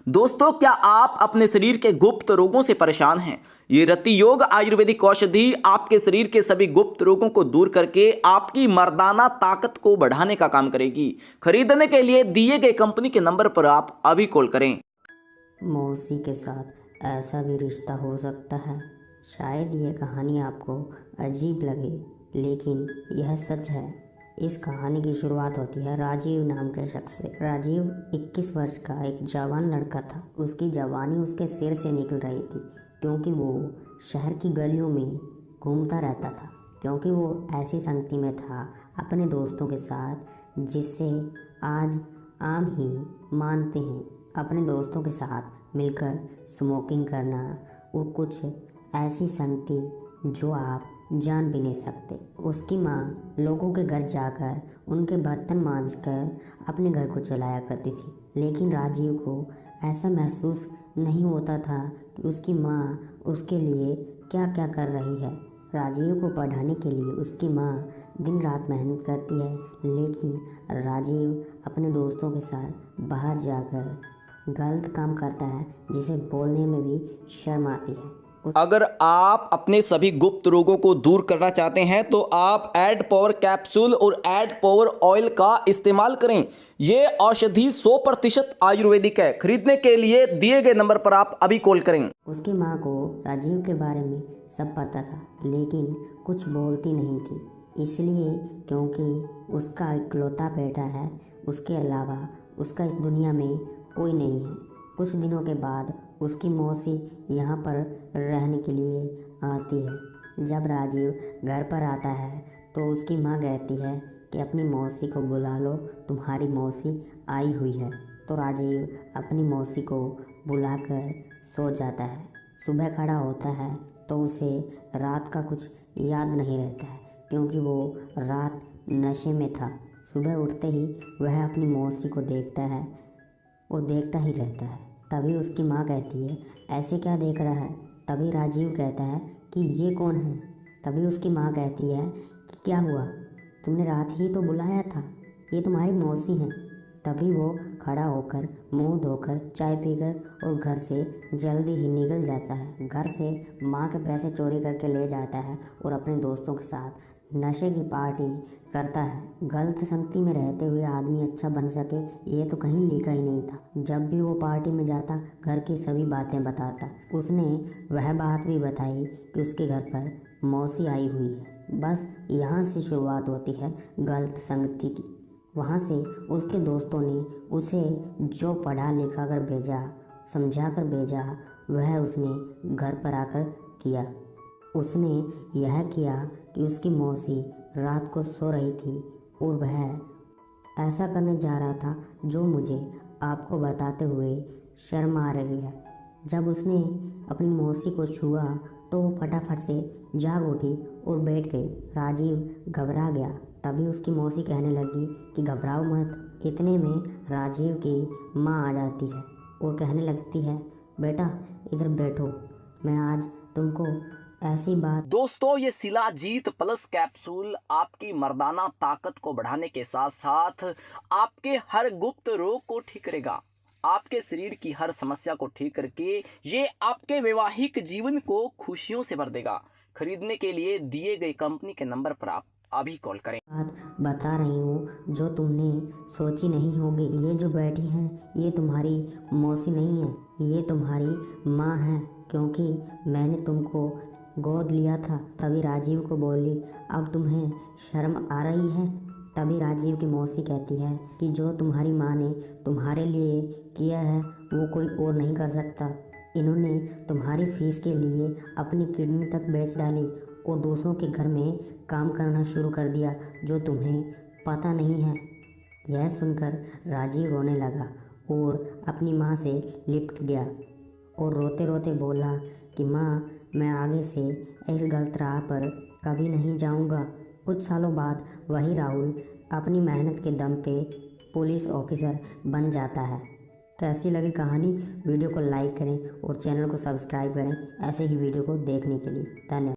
दोस्तों, क्या आप अपने शरीर के गुप्त रोगों से परेशान हैं? ये रति योग आयुर्वेदिक औषधि आपके शरीर के सभी गुप्त रोगों को दूर करके आपकी मर्दाना ताकत को बढ़ाने का काम करेगी। खरीदने के लिए दिए गए कंपनी के नंबर पर आप अभी कॉल करें। मौसी के साथ ऐसा भी रिश्ता हो सकता है। शायद यह कहानी आपको अजीब लगे, लेकिन यह सच है। इस कहानी की शुरुआत होती है राजीव नाम के शख्स से। राजीव 21 वर्ष का एक जवान लड़का था। उसकी जवानी उसके सिर से निकल रही थी, क्योंकि वो शहर की गलियों में घूमता रहता था, क्योंकि वो ऐसी संगति में था अपने दोस्तों के साथ, जिससे आज आम ही मानते हैं। अपने दोस्तों के साथ मिलकर स्मोकिंग करना और कुछ ऐसी संगति जो आप जान भी नहीं सकते। उसकी माँ लोगों के घर जाकर उनके बर्तन मांजकर अपने घर को चलाया करती थी, लेकिन राजीव को ऐसा महसूस नहीं होता था कि उसकी माँ उसके लिए क्या क्या कर रही है। राजीव को पढ़ाने के लिए उसकी माँ दिन रात मेहनत करती है, लेकिन राजीव अपने दोस्तों के साथ बाहर जाकर गलत काम करता है, जिसे बोलने में भी शर्म आती है। अगर आप अपने सभी गुप्त रोगों को दूर करना चाहते हैं तो आप एड पावर कैप्सूल और एड पावर ऑयल का इस्तेमाल करें। ये औषधि 100% आयुर्वेदिक है। खरीदने के लिए दिए गए नंबर पर आप अभी कॉल करें। उसकी माँ को राजीव के बारे में सब पता था, लेकिन कुछ बोलती नहीं थी, इसलिए क्योंकि उसका इकलौता बेटा है। उसके अलावा उसका इस दुनिया में कोई नहीं है। कुछ दिनों के बाद उसकी मौसी यहाँ पर रहने के लिए आती है। जब राजीव घर पर आता है तो उसकी माँ कहती है कि अपनी मौसी को बुला लो, तुम्हारी मौसी आई हुई है। तो राजीव अपनी मौसी को बुलाकर सो जाता है। सुबह खड़ा होता है तो उसे रात का कुछ याद नहीं रहता है, क्योंकि वो रात नशे में था। सुबह उठते ही वह अपनी मौसी को देखता है और देखता ही रहता है। तभी उसकी माँ कहती है, ऐसे क्या देख रहा है? तभी राजीव कहता है कि ये कौन है? तभी उसकी माँ कहती है कि क्या हुआ, तुमने रात ही तो बुलाया था, ये तुम्हारी मौसी हैं। तभी वो खड़ा होकर मुंह धोकर चाय पीकर और घर से जल्दी ही निकल जाता है। घर से माँ के पैसे चोरी करके ले जाता है और अपने दोस्तों के साथ नशे की पार्टी करता है। गलत संगति में रहते हुए आदमी अच्छा बन सके, ये तो कहीं लिखा ही नहीं था। जब भी वो पार्टी में जाता, घर की सभी बातें बताता। उसने वह बात भी बताई कि उसके घर पर मौसी आई हुई है। बस यहाँ से शुरुआत होती है गलत संगति की। वहाँ से उसके दोस्तों ने उसे जो पढ़ा लिखा कर भेजा, समझा कर भेजा, वह उसने घर पर आकर किया। उसने यह किया कि उसकी मौसी रात को सो रही थी और वह ऐसा करने जा रहा था जो मुझे आपको बताते हुए शर्म आ रही है। जब उसने अपनी मौसी को छुआ तो वो फटाफट से जाग उठी और बैठ गई। राजीव घबरा गया। तभी उसकी मौसी कहने लगी कि घबराओ मत। इतने में राजीव की माँ आ जाती है और कहने लगती है, बेटा इधर बैठो, मैं आज तुमको ऐसी बात। दोस्तों, ये शिलाजीत प्लस कैप्सूल आपकी मर्दाना ताकत को बढ़ाने के साथ साथ आपके हर गुप्त रोग को ठीक करेगा। आपके शरीर की हर समस्या को ठीक करके ये आपके वैवाहिक जीवन को खुशियों से भर देगा। खरीदने के लिए दिए गए कंपनी के नंबर पर आप अभी कॉल करें। बात बता रही हूँ जो तुमने सोची नहीं होगी। ये जो बैठी हैं ये तुम्हारी मौसी नहीं है, ये तुम्हारी माँ है, क्योंकि मैंने तुमको गोद लिया था। तभी राजीव को बोली, अब तुम्हें शर्म आ रही है? तभी राजीव की मौसी कहती है कि जो तुम्हारी माँ ने तुम्हारे लिए किया है वो कोई और नहीं कर सकता। इन्होंने तुम्हारी फीस के लिए अपनी किडनी तक बेच डाली और दूसरों के घर में काम करना शुरू कर दिया, जो तुम्हें पता नहीं है। यह सुनकर राजीव रोने लगा और अपनी माँ से लिपट गया और रोते रोते बोला कि माँ, मैं आगे से इस गलत राह पर कभी नहीं जाऊँगा। कुछ सालों बाद वही राहुल अपनी मेहनत के दम पे पुलिस ऑफिसर बन जाता है। कैसी लगी कहानी? वीडियो को लाइक करें और चैनल को सब्सक्राइब करें ऐसे ही वीडियो को देखने के लिए। धन्यवाद।